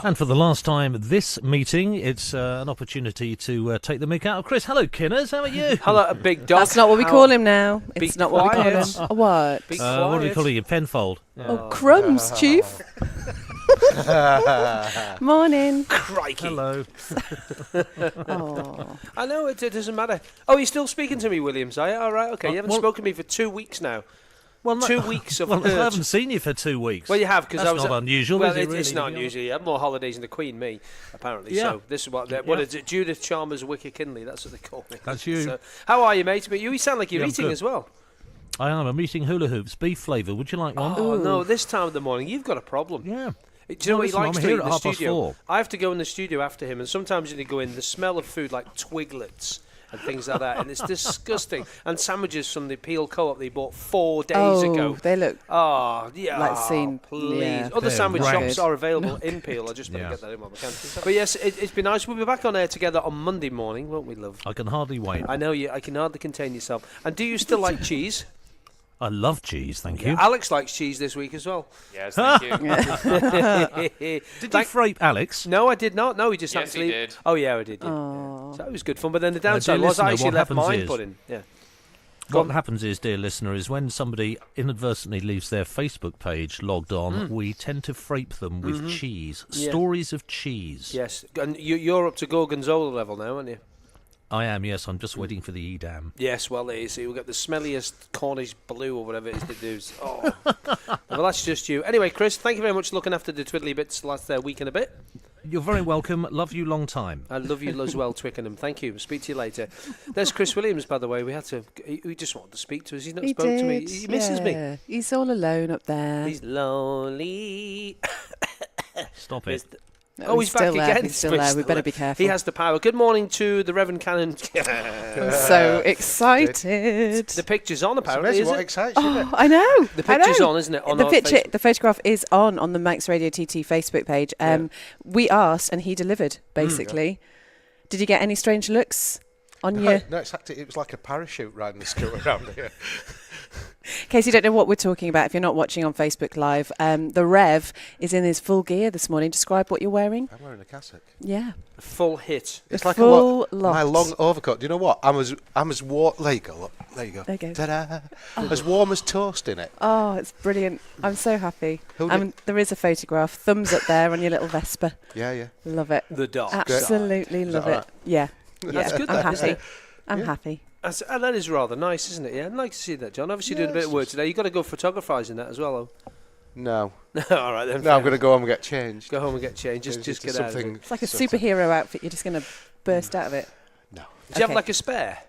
And for the last time this meeting, it's an opportunity to take the mick out of Chris. Hello, Kinners. How are you? Hello, a big dog. That's not what we call him now. Be It's not what we call him. quiet. What? Be What do we quiet. call you? Penfold. Oh, crumbs, Chief. Morning. Crikey. Hello. Oh. I know, it doesn't matter. Oh, you're still speaking to me, Williams, are you? All right, okay. You haven't spoken to me for 2 weeks now. Well, 2 weeks of well, I hurt. haven't seen you for 2 weeks. Well, you have, because That's I was... not unusual, well, is it, really, it's to not be unusual. You have more holidays than the Queen, me, apparently. Yeah. So this is what is it? Judith Chalmers Wicker Kinley, that's what they call me. That's you. So, how are you, mate? But you sound like you're Yeah, I'm eating good. as well. I am. I'm eating hula hoops, beef flavour. Would you like one? Oh, no, this time of the morning, you've got a problem. Yeah. Do you know what he Listen, likes I'm to here eat in at the 4:30. studio? I have to go in the studio after him, and sometimes when you go in, the smell of food like twiglets and things like that, and it's disgusting. And sandwiches from the Peel Co-op they bought 4 days ago. They look. Oh, yeah. Like seen- please. yeah. Other They're sandwich rank. shops are available in Peel. I just better Yeah. get that in while we can. But yes, it's been nice. We'll be back on air together on Monday morning, won't we, love? I can hardly wait. I know you. I can hardly contain yourself. And do you still like cheese? I love cheese, thank you. Alex likes cheese this week as well. Yes, thank you. Did you frape Alex? No, I did not. No, he just Yes, actually. he did. Oh yeah, I did. Yeah. Oh. So it was good fun. But then the downside dear was I listener, actually what left happens mine is- put in. Yeah. What happens is, dear listener, is when somebody inadvertently leaves their Facebook page logged on, we tend to frape them with cheese. Yeah. Stories of cheese. Yes. And you're up to Gorgonzola level now, aren't you? I am, yes. I'm just waiting for the Edam. Yes. Well, it is. You'll get the smelliest Cornish blue or whatever it is that does. Oh. Well, that's just you. Anyway, Chris, thank you very much for looking after the twiddly bits last week and a bit. You're very welcome. Love you long time. I love you as well, Twickenham. Thank you. Speak to you later. There's Chris Williams, by the way. He just wanted to speak to us. He's not He spoken to me. did, He misses me. He's all alone up there. He's lonely. Stop it. Oh, he's back still there. again. He's still there. We better be careful. He has the power. Good morning to the Reverend Canon. I'm so excited. The picture's on, It's apparently, amazing is what it? excites you, isn't it? I know. The I picture's know. on, isn't it? On the our picture, Facebook. the photograph is on the Max Radio TT Facebook page. We asked, and he delivered. Basically, did you get any strange looks on your? No, it was like a parachute riding the school around here. In case you don't know what we're talking about, if you're not watching on Facebook Live, the Rev is in his full gear this morning. Describe what you're wearing. I'm wearing a cassock. Yeah. Full hit. It's like full my lot. long overcoat. Do you know what? I'm as warm. There you go. Look. There you go. There you go. Ta-da! As warm as toast in it. Oh, it's brilliant. I'm so happy. Who did- There is a photograph. Thumbs up there on your little Vespa. Yeah. Love it. The dark Absolutely Is love that it. all right? Yeah. That's Yeah. good, I'm that, isn't happy. it? I'm Yeah. happy. And that is rather nice, isn't it? Yeah, I'd like to see that, John. Obviously, doing a Yeah, bit it's of work just- today. You've got to go photographising that as well, No. though. All right, then. No, I'm going to go home and get changed. go home and get changed. Just It's get out of something. it. It's like a superhero outfit. You're just going to burst out of it. No. Do you have Okay. like a spare?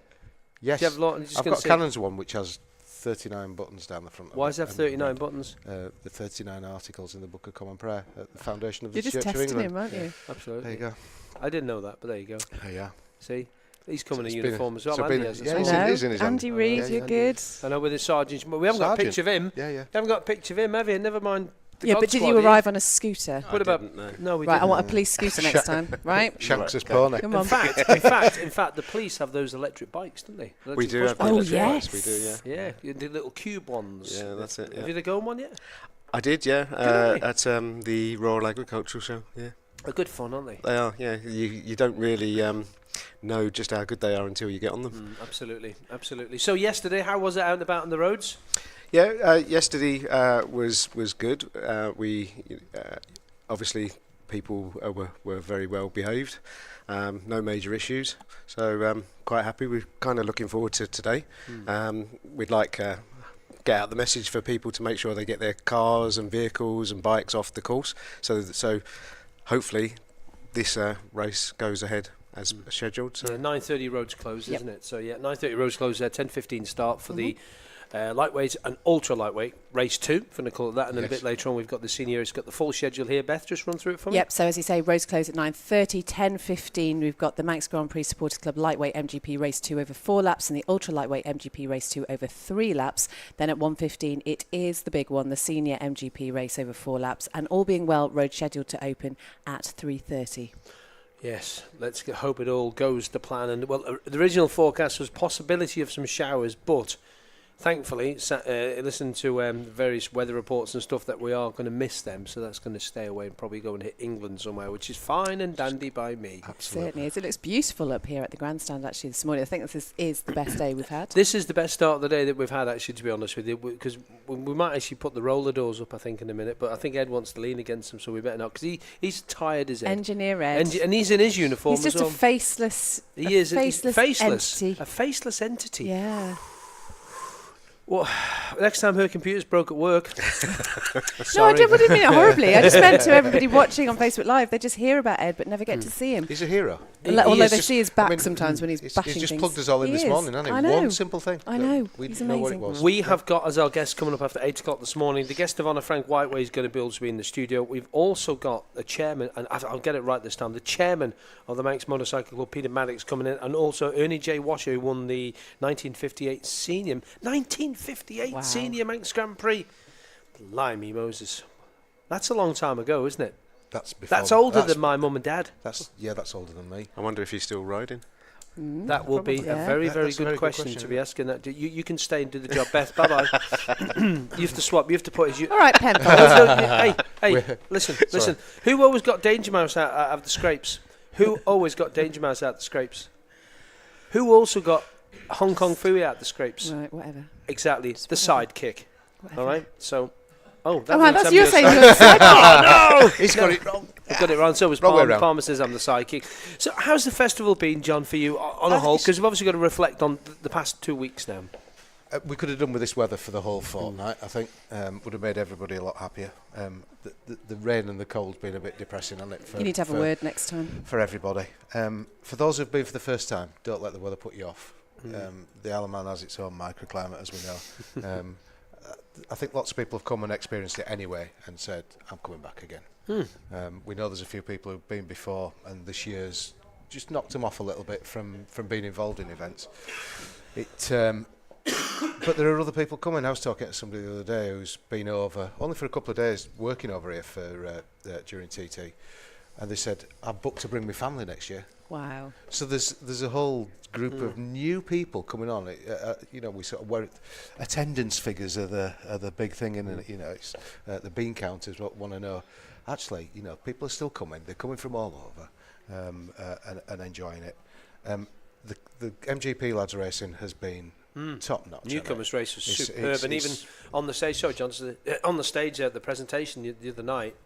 Yes. Do you have a lot? I'm just I've gonna got see. Canon's one which has 39 buttons down the front. of Why it, does it have and 39 buttons? The 39 articles in the Book of Common Prayer at the foundation of the You're just Church of testing England. him, aren't you? Absolutely. There you go. I didn't know that, but there you go. There you are. See? He's coming It's in been- uniform as well. so Andy been- has as yeah, well. he's I in- he's in his know. own- Andy Reed, yeah, you're yeah. good. I know with his sergeant. But we haven't got a Sergeant. picture of him. Yeah. You haven't got a picture of him, have you? Never mind. the Yeah, God but did Squad you here. arrive on a scooter? What about? No, we Right, I didn't. want a police scooter next time, right? Shanks' pony. Come In on. fact, the police have those electric bikes, don't they? We Electric do push have bikes. Oh, electric bikes, yes. we do, yeah. Yeah, the little cube ones. Yeah, that's it, yeah. Have you go on one yet? I did, yeah, on you. at the Royal Agricultural Show, yeah. They're good fun, aren't they? They are, yeah. You don't really know just how good they are until you get on them. Absolutely, absolutely. So yesterday, how was it out and about on the roads? Yeah, yesterday was good. We obviously people were very well behaved. No major issues, so quite happy. We're kind of looking forward to today. We'd like get out the message for people to make sure they get their cars and vehicles and bikes off the course. So hopefully this race goes ahead as scheduled. So. Yeah, 9:30 roads closed, Yep. isn't it? So yeah, 9:30 roads closed there. 10:15 start for the lightweight and ultra lightweight race 2. If we're going to call it that, and then a Yes. bit later on we've got the senior. It's got the full schedule here. Beth, just run through it for me. Yep, so as you say, roads close at 9:30, 10:15. We've got the Manx Grand Prix Supporters Club Lightweight MGP Race 2 over 4 laps and the Ultra Lightweight MGP Race 2 over 3 laps. Then at 1:15, it is the big one, the Senior MGP Race over 4 laps. And all being well, road scheduled to open at 3:30. Yes, let's hope it all goes to plan. And well, the original forecast was possibility of some showers, but Thankfully, listen to various weather reports and stuff that we are going to miss them, so that's going to stay away and probably go and hit England somewhere, which is fine and dandy by me. Absolutely. Certainly is. It looks beautiful up here at the grandstand actually this morning. I think this is the best day we've had. This is the best start of the day that we've had, actually, to be honest with you, because we might actually put the roller doors up, I think, in a minute, but I think Ed wants to lean against them, so we better not, because he's tired as Ed. Engineer Ed. And he's in his uniform He's just as well. a faceless Faceless entity. A faceless entity. Yeah. Well, next time her computer's broke at work. No, I didn't mean it horribly. I just meant to everybody watching on Facebook Live, they just hear about Ed but never get to see him. He's a hero. Although they just- see his back sometimes when he's He's bashing just things. plugged us all in He this is. morning, hasn't he? I know. One simple thing. I know. We He's didn't know what it amazing. was. We have got as our guest coming up after 8 o'clock this morning. The guest of honour, Frank Whiteway, is going to be able to be in the studio. We've also got the chairman, and I'll get it right this time, the chairman of the Manx Motorcycle Club, Peter Maddox, coming in, and also Ernie J. Washer, who won the 1958 senior Wow. senior Manx Grand Prix. Blimey Moses. That's a long time ago, isn't it? That's older than my mum and dad. That's older than me. I wonder if he's still riding. That will be Probably. a Yeah. very, That's very a good very good question question, to be asking that. You can stay and do the job, Beth. Bye-bye. You have to swap. You have to put his... All right, Penfold. Hey, listen. Who always got Danger Mouse out of the scrapes? Who always got Danger Mouse out of the scrapes? Who also got Hong Kong Phooey out of the scrapes? Right, whatever. Exactly. The sidekick. Whatever. All right? So... Oh, That's you saying you're the Oh, no! He's got it wrong. I've got it wrong. So was Wrong way Palmer. round. Palmer says I'm the sidekick. So how's the festival been, John, for you on a whole? Because we've obviously got to reflect on the past 2 weeks now. We could have done with this weather for the whole fortnight, I think. Would have made everybody a lot happier. The rain and the cold's been a bit depressing, hasn't it? You need to have a word next time. For everybody. For those who've been for the first time, don't let the weather put you off. The Isle of Man has its own microclimate, as we know. I think lots of people have come and experienced it anyway and said, I'm coming back again. We know there's a few people who've been before, and this year's just knocked them off a little bit from being involved in events. But there are other people coming. I was talking to somebody the other day who's been over, only for a couple of days, working over here for during TT, and they said, I've booked to bring my family next year. Wow. So there's a whole group of new people coming on. We sort of attendance figures are the big thing, and it's the bean counters want to know. Actually, people are still coming. They're coming from all over and enjoying it. The MGP lads racing has been top notch. Newcomers race was superb, and even on the stage, on the stage at the presentation the other night,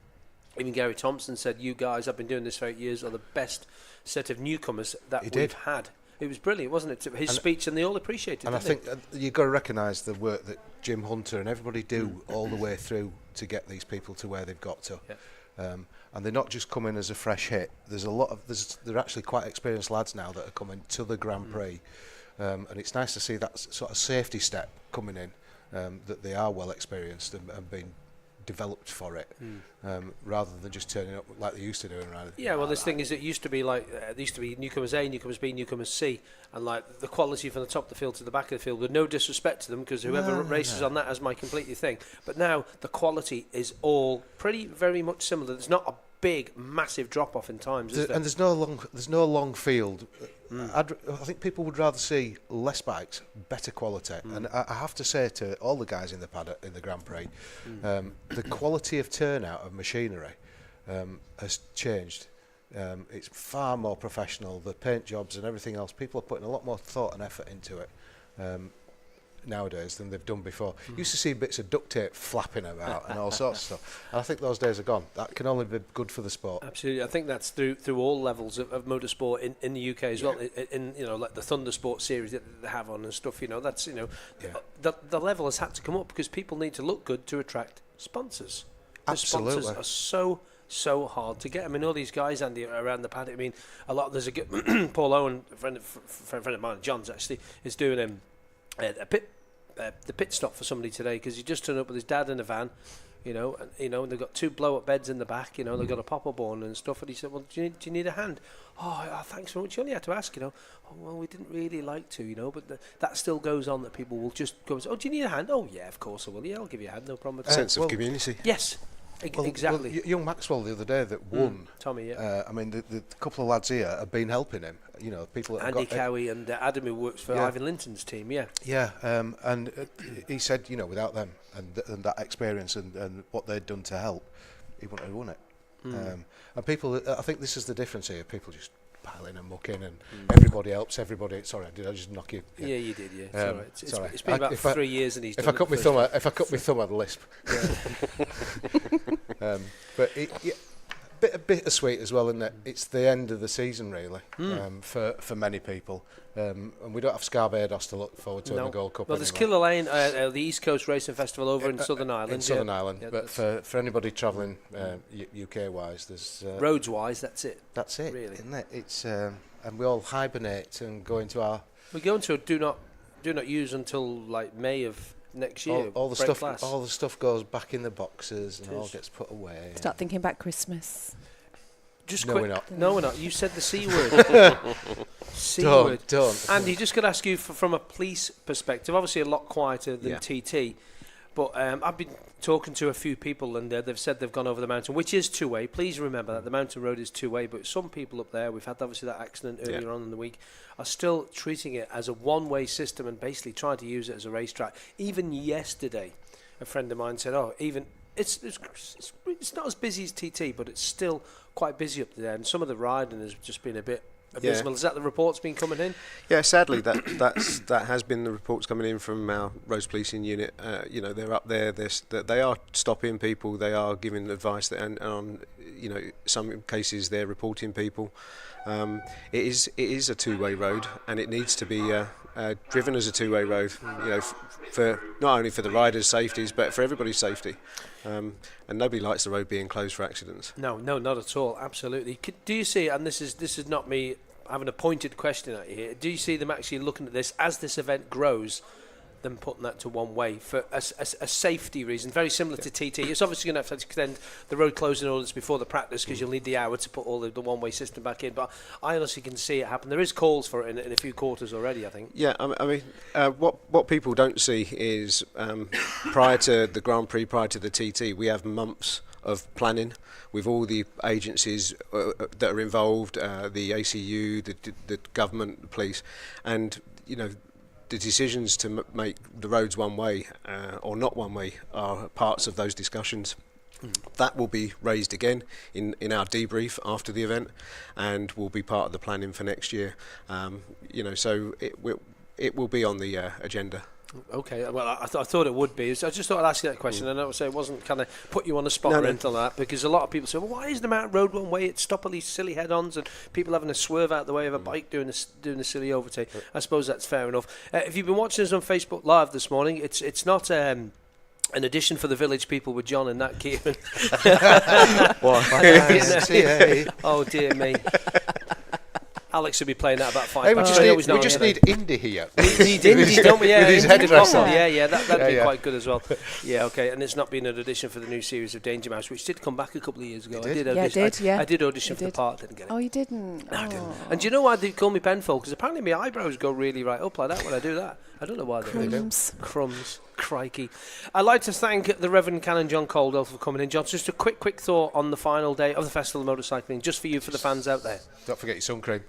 even Gary Thompson said, "You guys, I've been doing this for 8 years, are the best set of newcomers that we've had." It was brilliant, wasn't it? His speech, and they all appreciated it. And I think you've got to recognise the work that Jim Hunter and everybody do all the way through to get these people to where they've got to. Yeah. And they're not just coming as a fresh hit. They're actually quite experienced lads now that are coming to the Grand Prix, and it's nice to see that sort of safety step coming in, that they are well experienced and being developed for it, rather than just turning up like they used to do around. Yeah, well, this thing is, it used to be like there used to be newcomers A, newcomers B, newcomers C, and like the quality from the top of the field to the back of the field, with no disrespect to them, because whoever races on that has my completely thing. But now the quality is all very much similar. There's not a big, massive drop off in times, is there? And there's no long field. I think people would rather see less bikes, better quality. And I have to say to all the guys in the paddock in the Grand Prix, the quality of turnout of machinery has changed. It's far more professional. The paint jobs and everything else, people are putting a lot more thought and effort into it nowadays than they've done before. Used to see bits of duct tape flapping about and all sorts of stuff. And I think those days are gone. That can only be good for the sport. Absolutely, I think that's through all levels of motorsport in the UK as well. In like the Thunder Sport series that they have on and stuff. That's the level has had to come up because people need to look good to attract sponsors. Absolutely. Sponsors are so hard to get. I mean, all these guys, Andy, around the paddock. I mean, a lot. There's a good Paul Owen, a friend of mine, John's actually, is doing the pit stop for somebody today because he just turned up with his dad in a van, and they've got 2 blow-up beds in the back, they've got a pop-up on and stuff, and he said, well, do you need a hand? Oh, thanks very much. You only had to ask, Oh, well, we didn't really like to, but that still goes on, that people will just go and say, oh, do you need a hand? Oh, yeah, of course I will. Yeah, I'll give you a hand, no problem at all. Sense of community. Yes. Exactly. Well, young Maxwell the other day that won. Tommy, yeah. I mean, the couple of lads here have been helping him. You know, people that have Andy got Cowie and Adam, who works for Ivan Linton's team, yeah. Yeah, and he said, you know, without them and that experience and what they'd done to help, he wouldn't have won it. And people, I think this is the difference here. People just pile in and muck in, and everybody helps everybody. Sorry, did I just knock you? Yeah, you did. Yeah, it's all right. sorry. It's been about 3 years, and he's. If I cut my thumb, I'd lisp. But a bittersweet as well, in that it's the end of the season, really, for many people. And we don't have Scarbados to look forward to in the Gold Cup. Well, there's Killer Lane, the East Coast Racing Festival over in Southern Ireland. In Southern Ireland, but for anybody travelling UK-wise, there's roads-wise, that's it. That's it, really, isn't it? It's and we all hibernate and go into our. We go into a do not use until like May of next year. All the stuff goes back in the boxes and all gets put away. Start thinking about Christmas. Just no, quick. we're not. No, we're not. You said the C word. C word. Don't. Andy, just going to ask you from a police perspective. Obviously, a lot quieter than TT, but I've been talking to a few people, and they've said they've gone over the mountain, which is two-way. Please remember that the mountain road is two-way. But some people up there, we've had obviously that accident earlier on in the week, are still treating it as a one-way system and basically trying to use it as a racetrack. Even yesterday, a friend of mine said, "Oh, even." It's not as busy as TT, but it's still quite busy up there, and some of the riding has just been a bit abysmal. Is that the reports been coming in? Yeah, sadly that has been the reports coming in from our roads policing unit. You know, they're up there. They are stopping people. They are giving advice, and on some cases they're reporting people. It is a two-way road, and it needs to be driven as a two-way road. You know, for not only for the riders' safeties, but for everybody's safety. And nobody likes the road being closed for accidents. No, not at all. Absolutely. Do you see? And this is not me having a pointed question at you here. Do you see them actually looking at this as this event grows? Them putting that to one way for a safety reason, very similar to TT. It's obviously going to have to extend the road closing orders before the practice because you'll need the hour to put all the one-way system back in. But I honestly can see it happen. There is calls for it in a few quarters already, I think. Yeah, I mean, what people don't see is prior to the Grand Prix, prior to the TT, we have months of planning with all the agencies that are involved, the ACU, the government, the police, and the decisions to make the roads one way or not one way are parts of those discussions. That will be raised again in our debrief after the event, and will be part of the planning for next year. So it will be on the agenda. Okay, well, I thought it would be. I just thought I'd ask you that question, and I would say it wasn't kind of put you on the spot or anything like that, because a lot of people say, well, why is the mountain road one way? It stop all these silly head-ons and people having to swerve out the way of a bike doing the silly overtake. I suppose that's fair enough. If you've been watching us on Facebook Live this morning, it's not an addition for the village people with John and Nat Kieran. Oh dear me. Alex will be playing that about 5 Hey, pounds. we just need Indy here. We need Indy, don't we? Yeah, with his Indy headdress the on. Yeah, that'd be quite good as well. Yeah, okay, and it's not been an audition for the new series of Danger Mouse, which did come back a couple of years ago. I did audition for the part, didn't get it. Oh, you didn't? No, I didn't. And do you know why they call me Penfold? Because apparently my eyebrows go really right up like that when I do that. I don't know why they do. Crumbs. Crikey. I'd like to thank the Reverend Canon John Cordwell for coming in. John, just a quick thought on the final day of the Festival of Motorcycling, just for you, for the fans out there. Don't forget your sun cream.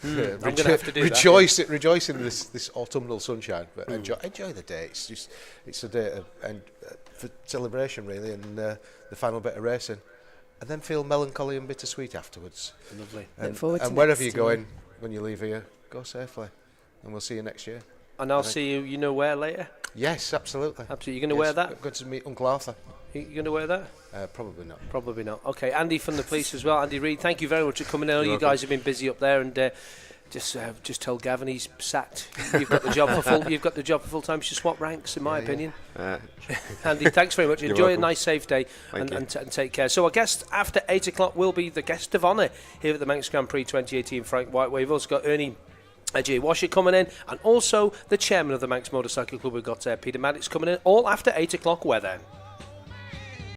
I'm going to have to do rejoice in this autumnal sunshine, but enjoy the day. It's a day for celebration, really, and the final bit of racing, and then feel melancholy and bittersweet afterwards. Lovely. Look forward to and wherever you're next year. going when you leave here, go safely, and we'll see you next year. And I'll see you know where later? Yes, absolutely. Absolutely. You're going to wear that? Good to meet Uncle Arthur. You going to wear that? Probably not. Probably not. Okay, Andy from the police as well. Andy Reed, thank you very much for coming in. I know you guys have been busy up there, and just tell Gavin he's sacked. You've got the job for full. You've got the job for full time. You should swap ranks, in my opinion. Andy, thanks very much. Enjoy a nice, safe day, and take care. So our guest after 8 o'clock will be the guest of honour here at the Manx Grand Prix 2018, Frank White. We've also got Ernie J. Washer coming in, and also the chairman of the Manx Motorcycle Club. We've got Peter Maddox coming in, all after 8 o'clock weather.